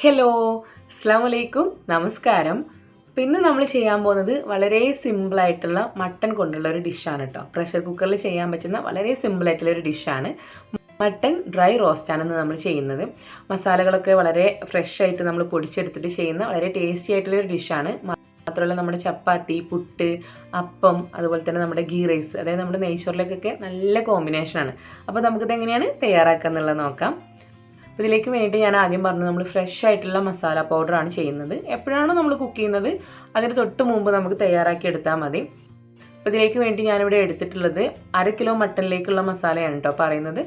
Hello, അസ്സലാമു അലൈക്കും, നമസ്കാരം. പിന്നെ നമ്മൾ ചെയ്യാൻ പോകുന്നത് വളരെ സിമ്പിളായിട്ടുള്ള മട്ടൺ കൊണ്ടുള്ള ഒരു ഡിഷാണ് കേട്ടോ. പ്രഷർ കുക്കറിൽ ചെയ്യാൻ പറ്റുന്ന വളരെ സിമ്പിളായിട്ടുള്ള ഒരു ഡിഷാണ്. മട്ടൺ ഡ്രൈ റോസ്റ്റാണെന്ന് നമ്മൾ ചെയ്യുന്നത്. മസാലകളൊക്കെ വളരെ ഫ്രഷ് ആയിട്ട് നമ്മൾ പൊടിച്ചെടുത്തിട്ട് ചെയ്യുന്ന വളരെ ടേസ്റ്റി ആയിട്ടുള്ള ഒരു ഡിഷാണ്. മാത്രമല്ല നമ്മുടെ ചപ്പാത്തി, പുട്ട്, അപ്പം, അതുപോലെ തന്നെ നമ്മുടെ ഗീ റൈസ്, അതായത് നമ്മുടെ നെയ്ച്ചോറിലേക്കൊക്കെ നല്ല കോമ്പിനേഷനാണ്. അപ്പോൾ നമുക്കിത് എങ്ങനെയാണ് തയ്യാറാക്കുക എന്നുള്ളത് നോക്കാം. ഇതിലേക്ക് വേണ്ടി ഞാൻ ആദ്യം പറഞ്ഞു നമ്മൾ ഫ്രഷ് ആയിട്ടുള്ള മസാല പൗഡറാണ് ചെയ്യുന്നത്. എപ്പോഴാണോ നമ്മൾ കുക്ക് ചെയ്യുന്നത് അതിന് തൊട്ട് മുമ്പ് നമുക്ക് തയ്യാറാക്കി എടുത്താൽ മതി. അപ്പോൾ ഇതിലേക്ക് വേണ്ടി ഞാനിവിടെ എടുത്തിട്ടുള്ളത് 1/2 കിലോ മട്ടണിലേക്കുള്ള മസാലയാണ് കേട്ടോ പറയുന്നത്.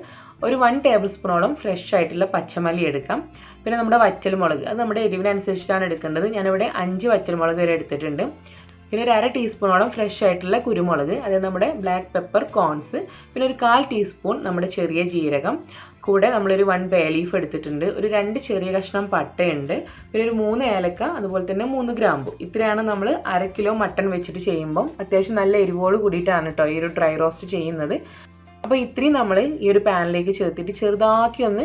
ഒരു 1 ടേബിൾ സ്പൂണോളം ഫ്രഷ് ആയിട്ടുള്ള പച്ചമല്ലി എടുക്കാം. പിന്നെ നമ്മുടെ വറ്റൽമുളക്, അത് നമ്മുടെ എരിവിനനുസരിച്ചിട്ടാണ് എടുക്കേണ്ടത്. ഞാനിവിടെ 5 വറ്റൽമുളക് വരെ എടുത്തിട്ടുണ്ട്. പിന്നെ ഒരു 1/2 ടീസ്പൂണോളം ഫ്രഷ് ആയിട്ടുള്ള കുരുമുളക്, അതായത് നമ്മുടെ ബ്ലാക്ക് പെപ്പർ കോൺസ്. പിന്നെ ഒരു 1/4 ടീസ്പൂൺ നമ്മുടെ ചെറിയ ജീരകം. കൂടെ നമ്മളൊരു 1 ബേ ലീഫ് എടുത്തിട്ടുണ്ട്. ഒരു 2 ചെറിയ കഷ്ണം പട്ടയുണ്ട്. പിന്നെ ഒരു 3 ഏലക്ക, അതുപോലെ തന്നെ 3 ഗ്രാമ്പു. ഇത്രയാണ് നമ്മൾ 1/2 കിലോ മട്ടൺ വെച്ചിട്ട് ചെയ്യുമ്പം അത്യാവശ്യം നല്ല എരിവോട് കൂടിയിട്ടാണ് കേട്ടോ ഈ ഒരു ഡ്രൈ റോസ്റ്റ് ചെയ്യുന്നത്. അപ്പോൾ ഇത്രയും നമ്മൾ ഈ ഒരു പാനിലേക്ക് ചേർത്തിട്ട് ചെറുതാക്കി ഒന്ന്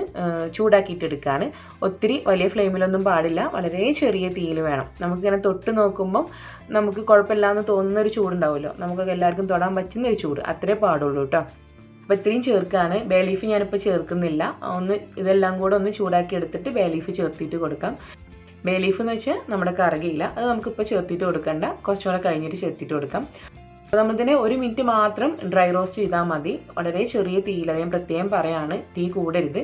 ചൂടാക്കിയിട്ട് എടുക്കുകയാണ്. ഒത്തിരി വലിയ ഫ്ലെയിമിലൊന്നും പാടില്ല, വളരെ ചെറിയ തീയിൽ വേണം. നമുക്കിങ്ങനെ തൊട്ട് നോക്കുമ്പം നമുക്ക് കുഴപ്പമില്ലാന്ന് തോന്നുന്ന ഒരു ചൂടുണ്ടാവുമല്ലോ, നമുക്കൊക്കെ എല്ലാവർക്കും തൊടാൻ പറ്റുന്ന ഒരു ചൂട്, അത്രേ പാടുള്ളൂ കേട്ടോ. അപ്പോൾ ഇത്രയും ചേർക്കുകയാണ്. ബേ ലീഫ് ഞാനിപ്പോൾ ചേർക്കുന്നില്ല. ഇതെല്ലാം കൂടെ ഒന്ന് ചൂടാക്കി എടുത്തിട്ട് ബേ ലീഫ് ചേർത്തിട്ട് കൊടുക്കാം. ബേ ലീഫ് എന്ന് വെച്ചാൽ നമ്മുടെ കറുകയില, അത് നമുക്കിപ്പോൾ ചേർത്തിട്ട് കൊടുക്കണ്ട, കുറച്ചുകൂടെ കഴിഞ്ഞിട്ട് ചേർത്തിട്ട് കൊടുക്കാം. അപ്പോൾ നമ്മളിതിനെ 1 മിനിറ്റ് മാത്രം ഡ്രൈ റോസ്റ്റ് ചെയ്താൽ മതി. വളരെ ചെറിയ തീയിൽ, ഞാൻ പ്രത്യേകം പറയാണ്, തീ കൂടരുത്.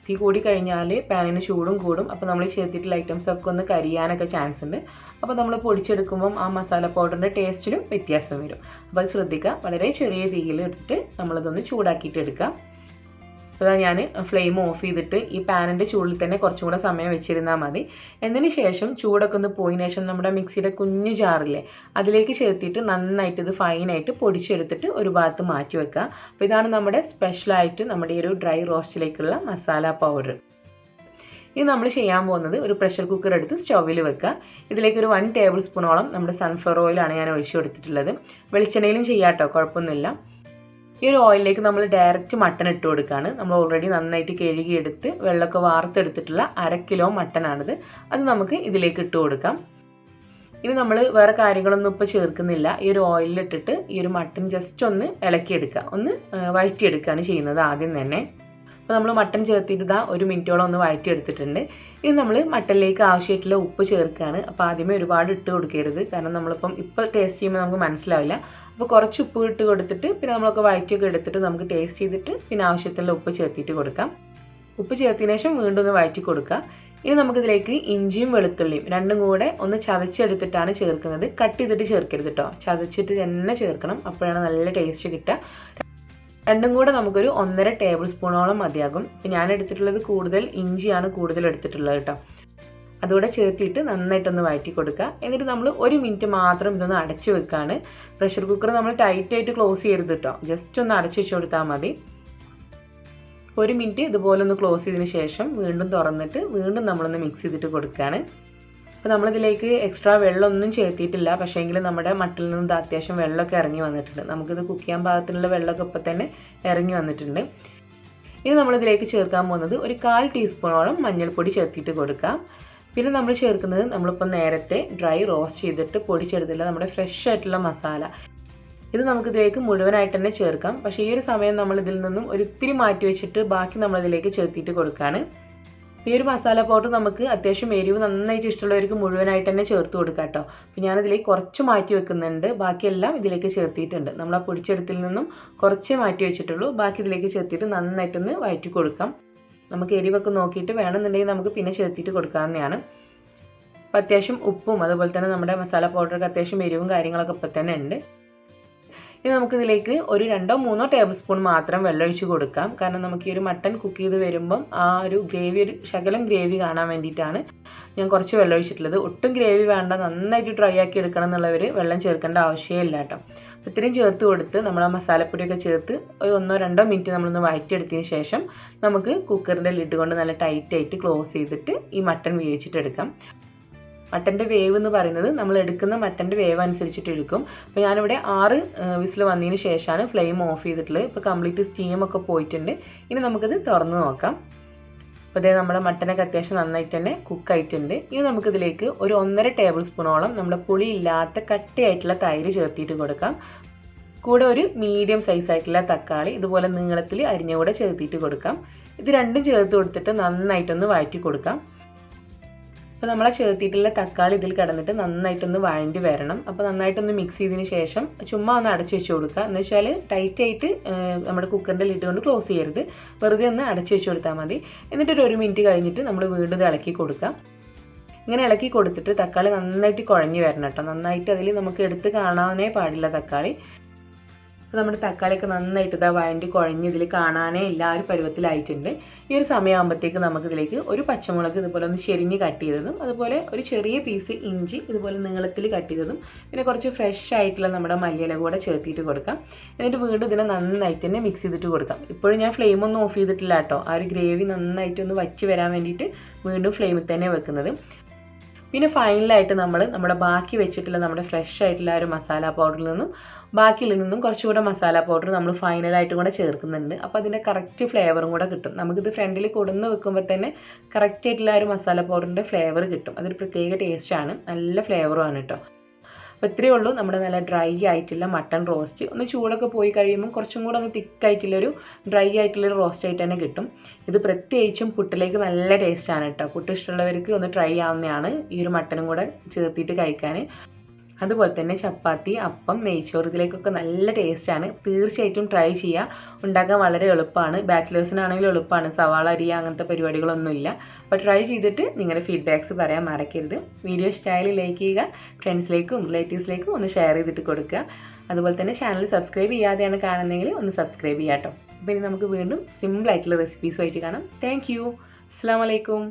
തീ കൂടി കഴിഞ്ഞാൽ പാനിന് ചൂടും കൂടും. അപ്പോൾ നമ്മൾ ചേർത്തിട്ടുള്ള ഐറ്റംസ് ഒക്കെ ഒന്ന് കരിയാനൊക്കെ ചാൻസ് ഉണ്ട്. അപ്പോൾ നമ്മൾ പൊടിച്ചെടുക്കുമ്പം ആ മസാല പൗഡറിൻ്റെ ടേസ്റ്റിലും വ്യത്യാസം വരും. അപ്പോൾ അത് ശ്രദ്ധിക്കുക. വളരെ ചെറിയ തീയിൽ ഇട്ടിട്ട് നമ്മളതൊന്ന് ചൂടാക്കിയിട്ട് എടുക്കാം. അപ്പോൾ ഞാൻ ഫ്ലെയിം ഓഫ് ചെയ്തിട്ട് ഈ പാനിൻ്റെ ചൂടിൽ തന്നെ കുറച്ചും കൂടെ സമയം വെച്ചിരുന്നാൽ മതി. എന്നതിന് ശേഷം ചൂടൊക്കെ ഒന്ന് പോയതിനു ശേഷം നമ്മുടെ മിക്സിയുടെ കുഞ്ഞു ജാറില്ലേ, അതിലേക്ക് ചേർത്തിട്ട് നന്നായിട്ട് ഇത് ഫൈനായിട്ട് പൊടിച്ചെടുത്തിട്ട് ഒരു ഭാഗത്ത് മാറ്റി വെക്കുക. അപ്പോൾ ഇതാണ് നമ്മുടെ സ്പെഷ്യലായിട്ട് നമ്മുടെ ഈ ഒരു ഡ്രൈ റോസ്റ്റിലേക്കുള്ള മസാല പൗഡർ. ഇത് നമ്മൾ ചെയ്യാൻ പോകുന്നത് ഒരു പ്രഷർ കുക്കർ എടുത്ത് സ്റ്റൗവിൽ വെക്കുക. ഇതിലേക്ക് ഒരു 1 ടേബിൾ സ്പൂണോളം നമ്മുടെ സൺഫ്ലവർ ഓയിലാണ് ഞാൻ ഒഴിച്ചു കൊടുത്തിട്ടുള്ളത്. വെളിച്ചെണ്ണയിലും ചെയ്യാം കേട്ടോ, കുഴപ്പമൊന്നുമില്ല. ഈ ഒരു ഓയിലിലേക്ക് നമ്മൾ ഡയറക്റ്റ് മട്ടൺ ഇട്ട് കൊടുക്കുകയാണ്. നമ്മൾ ഓൾറെഡി നന്നായിട്ട് കഴുകിയെടുത്ത് വെള്ളമൊക്കെ വാർത്തെടുത്തിട്ടുള്ള 1/2 കിലോ മട്ടനാണിത്. അത് നമുക്ക് ഇതിലേക്ക് ഇട്ട് കൊടുക്കാം. ഇനി നമ്മൾ വേറെ കാര്യങ്ങളൊന്നും ഇപ്പോൾ ചേർക്കുന്നില്ല. ഈ ഒരു ഓയിലിട്ടിട്ട് ഈ ഒരു മട്ടൺ ജസ്റ്റ് ഒന്ന് ഇളക്കിയെടുക്കുക, ഒന്ന് വഴറ്റിയെടുക്കുകയാണ് ചെയ്യുന്നത് ആദ്യം തന്നെ. അപ്പോൾ നമ്മൾ മട്ടൺ ചേർത്തിട്ട് ഇതാ 1 മിനിറ്റോളം ഒന്ന് വഴറ്റിയെടുത്തിട്ടുണ്ട്. ഇനി നമ്മൾ മട്ടനിലേക്ക് ആവശ്യമായിട്ടുള്ള ഉപ്പ് ചേർക്കുകയാണ്. അപ്പോൾ ആദ്യമേ ഒരുപാട് ഇട്ട് കൊടുക്കരുത്, കാരണം നമ്മളിപ്പം ഇപ്പോൾ ടേസ്റ്റ് ചെയ്യുമ്പോൾ നമുക്ക് മനസ്സിലാവില്ല. അപ്പോൾ കുറച്ച് ഉപ്പ് ഇട്ട് കൊടുത്തിട്ട് പിന്നെ നമ്മളൊക്കെ വഴറ്റിയൊക്കെ എടുത്തിട്ട് നമുക്ക് ടേസ്റ്റ് ചെയ്തിട്ട് പിന്നെ ആവശ്യത്തിലുള്ള ഉപ്പ് ചേർത്തിട്ട് കൊടുക്കാം. ഉപ്പ് ചേർത്തതിന് ശേഷം വീണ്ടും ഒന്ന് വഴറ്റി കൊടുക്കുക. ഇനി നമുക്കിതിലേക്ക് ഇഞ്ചിയും വെളുത്തുള്ളിയും രണ്ടും കൂടെ ഒന്ന് ചതച്ചെടുത്തിട്ടാണ് ചേർക്കുന്നത്. കട്ട് ചെയ്തിട്ട് ചേർക്കരുത് കേട്ടോ, ചതച്ചിട്ട് തന്നെ ചേർക്കണം, അപ്പോഴാണ് നല്ല ടേസ്റ്റ് കിട്ടുക. രണ്ടും കൂടെ നമുക്കൊരു 1.5 ടേബിൾ സ്പൂണോളം മതിയാകും. ഇപ്പം ഞാൻ എടുത്തിട്ടുള്ളത് കൂടുതൽ ഇഞ്ചിയാണ് കൂടുതൽ എടുത്തിട്ടുള്ളത് കേട്ടോ. അതുകൂടെ ചേർത്തിട്ട് നന്നായിട്ടൊന്ന് വഴറ്റി കൊടുക്കുക. എന്നിട്ട് നമ്മൾ 1 മിനിറ്റ് മാത്രം ഇതൊന്ന് അടച്ചു വെക്കുകയാണ്. പ്രഷർ കുക്കർ നമ്മൾ ടൈറ്റായിട്ട് ക്ലോസ് ചെയ്യരുത് കേട്ടോ, ജസ്റ്റ് ഒന്ന് അടച്ചു വെച്ച് കൊടുത്താൽ മതി. 1 മിനിറ്റ് ഇതുപോലെ ഒന്ന് ക്ലോസ് ചെയ്തതിന് ശേഷം വീണ്ടും തുറന്നിട്ട് വീണ്ടും നമ്മളൊന്ന് മിക്സ് ചെയ്തിട്ട് കൊടുക്കുകയാണ്. അപ്പോൾ നമ്മളിതിലേക്ക് എക്സ്ട്രാ വെള്ളമൊന്നും ചേർത്തിയിട്ടില്ല, പക്ഷേങ്കിൽ നമ്മുടെ മട്ടനിൽ നിന്ന് അത്യാവശ്യം വെള്ളമൊക്കെ ഇറങ്ങി വന്നിട്ടുണ്ട്. നമുക്കിത് കുക്ക് ചെയ്യാൻ പാകത്തിനുള്ള വെള്ളമൊക്കെ ഇപ്പോൾ തന്നെ ഇറങ്ങി വന്നിട്ടുണ്ട്. ഇനി നമ്മളിതിലേക്ക് ചേർക്കാൻ പോകുന്നത് ഒരു 1/4 ടീസ്പൂണോളം മഞ്ഞൾപ്പൊടി ചേർത്തിട്ട് കൊടുക്കാം. പിന്നെ നമ്മൾ ചേർക്കുന്നത് നമ്മളിപ്പോൾ നേരത്തെ ഡ്രൈ റോസ്റ്റ് ചെയ്തിട്ട് പൊടിച്ചെടുത്തില്ല നമ്മുടെ ഫ്രഷ് ആയിട്ടുള്ള മസാല. ഇത് നമുക്കിതിലേക്ക് മുഴുവനായിട്ട് തന്നെ ചേർക്കാം. പക്ഷേ ഈ ഒരു സമയം നമ്മൾ ഇതിൽ നിന്നും ഒരിത്തിരി മാറ്റി വെച്ചിട്ട് ബാക്കി നമ്മളിതിലേക്ക് ചേർത്തിട്ട് കൊടുക്കുകയാണ്. ഈ ഒരു മസാല പൗഡർ നമുക്ക് അത്യാവശ്യം എരിവ് നന്നായിട്ട് ഇഷ്ടമുള്ളവർക്ക് മുഴുവനായിട്ട് തന്നെ ചേർത്ത് കൊടുക്കാം കേട്ടോ. അപ്പോൾ ഞാനിതിലേക്ക് കുറച്ച് മാറ്റി വെക്കുന്നുണ്ട്, ബാക്കിയെല്ലാം ഇതിലേക്ക് ചേർത്തിയിട്ടുണ്ട്. നമ്മൾ ആ പൊടിച്ചെടുത്തിൽ നിന്നും കുറച്ചേ മാറ്റി വെച്ചിട്ടുള്ളൂ, ബാക്കി ഇതിലേക്ക് ചേർത്തിട്ട് നന്നായിട്ടൊന്ന് വഴറ്റി കൊടുക്കാം. നമുക്ക് എരിവൊക്കെ നോക്കിയിട്ട് വേണമെന്നുണ്ടെങ്കിൽ നമുക്ക് പിന്നെ ചേർത്തിട്ട് കൊടുക്കാവുന്നതാണ്. അപ്പോൾ അത്യാവശ്യം ഉപ്പും അതുപോലെ തന്നെ നമ്മുടെ മസാല പൗഡർക്ക് അത്യാവശ്യം എരിവും കാര്യങ്ങളൊക്കെ ഇപ്പം തന്നെ ഉണ്ട്. ഇനി നമുക്കിതിലേക്ക് ഒരു 2-3 ടേബിൾ സ്പൂൺ മാത്രം വെള്ളം ഒഴിച്ച് കൊടുക്കാം. കാരണം നമുക്ക് ഈ ഒരു മട്ടൺ കുക്ക് ചെയ്ത് വരുമ്പം ആ ഒരു ഗ്രേവി, ഒരു ശകലം ഗ്രേവി കാണാൻ വേണ്ടിയിട്ടാണ് ഞാൻ കുറച്ച് വെള്ളം ഒഴിച്ചിട്ടുള്ളത്. ഒട്ടും ഗ്രേവി വേണ്ട, നന്നായിട്ട് ഡ്രൈ ആക്കി എടുക്കണം എന്നുള്ളവർ വെള്ളം ചേർക്കേണ്ട ആവശ്യമില്ല കേട്ടോ. അപ്പോൾ ഇത്രയും ചേർത്ത് കൊടുത്ത് നമ്മൾ ആ മസാലപ്പൊടിയൊക്കെ ചേർത്ത് ഒരു 1-2 മിനിറ്റ് നമ്മളൊന്ന് വഴറ്റിയെടുത്തതിന് ശേഷം നമുക്ക് കുക്കറിൻ്റെ ലിഡ് കൊണ്ട് നല്ല ടൈറ്റായിട്ട് ക്ലോസ് ചെയ്തിട്ട് ഈ മട്ടൺ വേവിച്ചിട്ടെടുക്കാം. മട്ടൻ്റെ വേവ് എന്ന് പറയുന്നത് നമ്മൾ എടുക്കുന്ന മട്ടൻ്റെ വേവ് അനുസരിച്ചിട്ട് എടുക്കും. അപ്പോൾ ഞാനിവിടെ 6 വിസിൽ വന്നതിന് ശേഷമാണ് ഫ്ലെയിം ഓഫ് ചെയ്തിട്ടുള്ളത്. ഇപ്പോൾ കംപ്ലീറ്റ് സ്റ്റീമൊക്കെ പോയിട്ടുണ്ട്. ഇനി നമുക്കിത് തുറന്ന് നോക്കാം. അപ്പോൾ ഇതേ നമ്മുടെ മട്ടനൊക്കെ അത്യാവശ്യം നന്നായിട്ട് തന്നെ കുക്കായിട്ടുണ്ട്. ഇനി നമുക്കിതിലേക്ക് ഒരു 1.5 ടേബിൾ സ്പൂണോളം നമ്മുടെ പുളിയില്ലാത്ത കട്ടിയായിട്ടുള്ള തൈര് ചേർത്തിട്ട് കൊടുക്കാം. കൂടെ ഒരു മീഡിയം സൈസായിട്ടുള്ള തക്കാളി ഇതുപോലെ നീളത്തിൽ അരിഞ്ഞുകൂടെ ചേർത്തിട്ട് കൊടുക്കാം. ഇത് രണ്ടും ചേർത്ത് കൊടുത്തിട്ട് നന്നായിട്ടൊന്ന് വഴറ്റി കൊടുക്കാം. അപ്പോൾ നമ്മൾ ചേർത്തിട്ടുള്ള തക്കാളി ഇതിൽ കിടന്നിട്ട് നന്നായിട്ടൊന്ന് വഴണ്ടി വരണം. അപ്പോൾ നന്നായിട്ടൊന്ന് മിക്സ് ചെയ്തതിന് ശേഷം ചുമ്മാ ഒന്ന് അടച്ചു വെച്ച് കൊടുക്കുക. എന്ന് വെച്ചാൽ ടൈറ്റായിട്ട് നമ്മുടെ കുക്കറിൻ്റെ ലിഡ് കൊണ്ട് ക്ലോസ് ചെയ്യരുത്, വെറുതെ ഒന്ന് അടച്ചു വെച്ച് കൊടുത്താൽ മതി. എന്നിട്ടൊരു 1 മിനിറ്റ് കഴിഞ്ഞിട്ട് നമ്മൾ വീണ്ടും ഇത് ഇളക്കി കൊടുക്കുക. ഇങ്ങനെ ഇളക്കി കൊടുത്തിട്ട് തക്കാളി നന്നായിട്ട് കുഴഞ്ഞ് വരണം കേട്ടോ. നന്നായിട്ട് അതിൽ നമുക്ക് എടുത്ത് കാണാനേ പാടില്ല തക്കാളി. അപ്പോൾ നമ്മുടെ തക്കാളിയൊക്കെ നന്നായിട്ട് ഇതാ വഴണ്ടി കുഴഞ്ഞ് ഇതിൽ കാണാനേ ഇല്ല, ആ ഒരു പരുവത്തിലായിട്ടുണ്ട്. ഈ ഒരു സമയമാകുമ്പോഴത്തേക്ക് നമുക്കിതിലേക്ക് ഒരു പച്ചമുളക് ഇതുപോലെ ഒന്ന് ചെരിഞ്ഞ് കട്ട് ചെയ്തതും അതുപോലെ ഒരു ചെറിയ പീസ് ഇഞ്ചി ഇതുപോലെ നീളത്തിൽ കട്ട് ചെയ്തതും പിന്നെ കുറച്ച് ഫ്രഷ് ആയിട്ടുള്ള നമ്മുടെ മല്ലിയില കൂടെ ചേർത്തിട്ട് കൊടുക്കാം. എന്നിട്ട് വീണ്ടും ഇതിനെ നന്നായിട്ട് തന്നെ മിക്സ് ചെയ്തിട്ട് കൊടുക്കാം. ഇപ്പോഴും ഞാൻ ഫ്ലെയിമൊന്നും ഓഫ് ചെയ്തിട്ടില്ല കേട്ടോ. ആ ഒരു ഗ്രേവി നന്നായിട്ടൊന്ന് വറ്റി വരാൻ വേണ്ടിയിട്ട് വീണ്ടും ഫ്ലെയിമിൽ തന്നെ വെക്കുന്നത്. പിന്നെ ഫൈനലായിട്ട് നമ്മുടെ ബാക്കി വെച്ചിട്ടുള്ള നമ്മുടെ ഫ്രഷ് ആയിട്ടുള്ള ആ ഒരു മസാല പൗഡറിൽ നിന്നും ബാക്കിയിൽ നിന്നും കുറച്ചുകൂടെ മസാല പൗഡർ നമ്മൾ ഫൈനലായിട്ടും കൂടെ ചേർക്കുന്നുണ്ട്. അപ്പോൾ അതിൻ്റെ കറക്റ്റ് ഫ്ലേവറും കൂടെ കിട്ടും. നമുക്കിത് ഫ്രണ്ടിൽ കൊടുന്ന് വെക്കുമ്പോൾ തന്നെ കറക്റ്റ് ആയിട്ടുള്ള ആ ഒരു മസാല പൗഡറിൻ്റെ ഫ്ലേവർ കിട്ടും. അതൊരു പ്രത്യേക ടേസ്റ്റാണ്, നല്ല ഫ്ലേവറുമാണ് കേട്ടോ. അപ്പോൾ ഇത്രയേ ഉള്ളൂ നമ്മുടെ നല്ല ഡ്രൈ ആയിട്ടുള്ള മട്ടൺ റോസ്റ്റ്. ഒന്ന് ചൂടൊക്കെ പോയി കഴിയുമ്പോൾ കുറച്ചും കൂടെ ഒന്ന് തിക്കായിട്ടുള്ളൊരു ഡ്രൈ ആയിട്ടുള്ളൊരു റോസ്റ്റ് ആയിട്ട് തന്നെ കിട്ടും. ഇത് പ്രത്യേകിച്ചും പുട്ടിലേക്ക് നല്ല ടേസ്റ്റാണ് കേട്ടോ. പുട്ട് ഇഷ്ടമുള്ളവർക്ക് ഒന്ന് ട്രൈ ആവുന്നതാണ് ഈ ഒരു മട്ടനും കൂടെ ചേർത്തിട്ട് കഴിക്കാൻ. അതുപോലെ തന്നെ ചപ്പാത്തി, അപ്പം, നെയ്ച്ചോറ് ഇതിലേക്കൊക്കെ നല്ല ടേസ്റ്റാണ്. തീർച്ചയായിട്ടും ട്രൈ ചെയ്യുക. ഉണ്ടാക്കാൻ വളരെ എളുപ്പമാണ്. ബാച്ചിലേഴ്സിനാണെങ്കിലും എളുപ്പമാണ്. സവാള അരിയ അങ്ങനത്തെ പരിപാടികളൊന്നുമില്ല. അപ്പോൾ ട്രൈ ചെയ്തിട്ട് നിങ്ങളുടെ ഫീഡ്ബാക്ക്സ് പറയാൻ മറക്കരുത്. വീഡിയോ ഇഷ്ടമായാലും ലൈക്ക് ചെയ്യുക, ഫ്രണ്ട്സിലേക്കും റിലേറ്റീവ്സിലേക്കും ഒന്ന് ഷെയർ ചെയ്തിട്ട് കൊടുക്കുക. അതുപോലെ തന്നെ ചാനൽ സബ്സ്ക്രൈബ് ചെയ്യാതെയാണ് കാണുന്നതെങ്കിൽ ഒന്ന് സബ്സ്ക്രൈബ് ചെയ്യാം കേട്ടോ. അപ്പോൾ ഇനി നമുക്ക് വീണ്ടും സിമ്പിളായിട്ടുള്ള റെസിപ്പീസുമായിട്ട് കാണാം. Thank you. അസ്സലാമു അലൈക്കും.